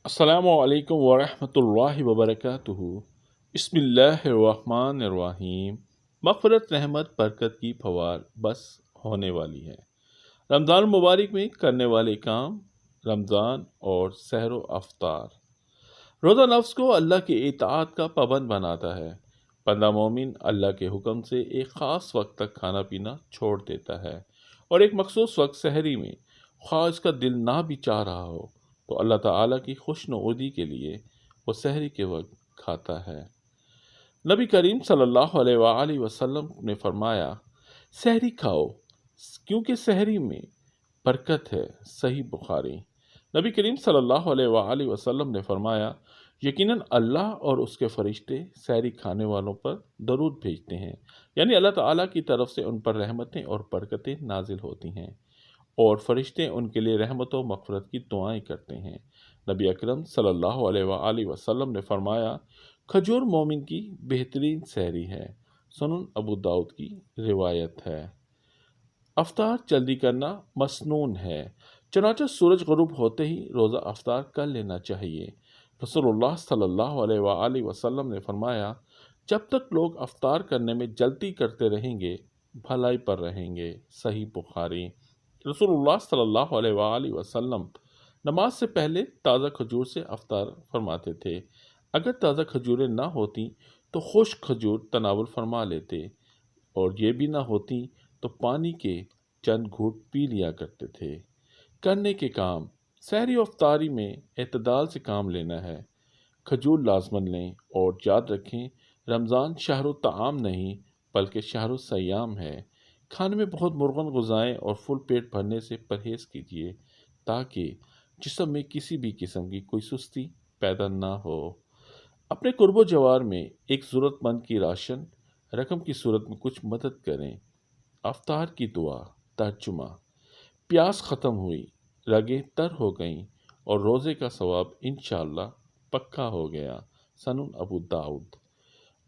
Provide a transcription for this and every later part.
السلام علیکم ورحمۃ اللہ وبرکاتہ۔ بسم اللہ الرحمن الرحیم۔ مغفرت، رحمت، برکت کی فوار بس ہونے والی ہے۔ رمضان المبارک میں کرنے والے کام، رمضان اور سحر و افطار۔ روزہ نفس کو اللہ کی اطاعت کا پابند بناتا ہے۔ بندہ مومن اللہ کے حکم سے ایک خاص وقت تک کھانا پینا چھوڑ دیتا ہے اور ایک مخصوص وقت سحری میں، خواہ اس کا دل نہ بھی چاہ رہا ہو تو اللہ تعالیٰ کی خوشنودی کے لیے وہ سحری کے وقت کھاتا ہے۔ نبی کریم صلی اللہ علیہ وآلہ وسلم نے فرمایا، سحری کھاؤ کیونکہ سحری میں برکت ہے۔ صحیح بخاری۔ نبی کریم صلی اللہ علیہ وآلہ وسلم نے فرمایا، یقیناً اللہ اور اس کے فرشتے سحری کھانے والوں پر درود بھیجتے ہیں، یعنی اللہ تعالیٰ کی طرف سے ان پر رحمتیں اور برکتیں نازل ہوتی ہیں اور فرشتے ان کے لیے رحمت و مغفرت کی دعائیں کرتے ہیں۔ نبی اکرم صلی اللہ علیہ وآلہ وسلم نے فرمایا، کھجور مومن کی بہترین سحری ہے۔ سنن ابو داؤد کی روایت ہے۔ افطار جلدی کرنا مسنون ہے، چنانچہ سورج غروب ہوتے ہی روزہ افطار کر لینا چاہیے۔ رسول اللہ صلی اللہ علیہ وآلہ وسلم نے فرمایا، جب تک لوگ افطار کرنے میں جلدی کرتے رہیں گے بھلائی پر رہیں گے۔ صحیح بخاری۔ رسول اللہ صلی اللہ علیہ وآلہ وسلم نماز سے پہلے تازہ کھجور سے افطار فرماتے تھے۔ اگر تازہ کھجوریں نہ ہوتی تو خشک کھجور تناول فرما لیتے، اور یہ بھی نہ ہوتی تو پانی کے چند گھونٹ پی لیا کرتے تھے۔ کرنے کے کام، سحری و افطاری میں اعتدال سے کام لینا ہے۔ کھجور لازماً لیں اور یاد رکھیں، رمضان شہر الطعام نہیں بلکہ شہر الصیام ہے۔ کھانے میں بہت مرغن غذائیں اور فل پیٹ بھرنے سے پرہیز کیجیے تاکہ جسم میں کسی بھی قسم کی کوئی سستی پیدا نہ ہو۔ اپنے قرب و جوار میں ایک ضرورت مند کی راشن رقم کی صورت میں کچھ مدد کریں۔ افطار کی دعا ترجمہ۔ پیاس ختم ہوئی، رگیں تر ہو گئیں اور روزے کا ثواب انشاءاللہ پکا ہو گیا۔ سنن ابو داؤد۔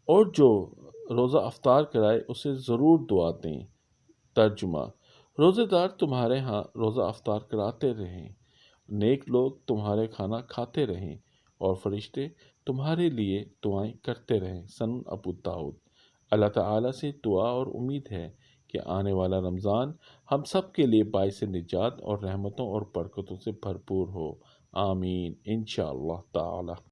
اور جو روزہ افطار کرائے اسے ضرور دعا دیں۔ ترجمہ۔ روزے دار تمہارے ہاں روزہ افطار کراتے رہیں، نیک لوگ تمہارے کھانا کھاتے رہیں اور فرشتے تمہارے لیے دعائیں کرتے رہیں۔ سنن ابو داؤد۔ اللہ تعالیٰ سے دعا اور امید ہے کہ آنے والا رمضان ہم سب کے لیے باعث نجات اور رحمتوں اور برکتوں سے بھرپور ہو۔ آمین انشاءاللہ تعالی۔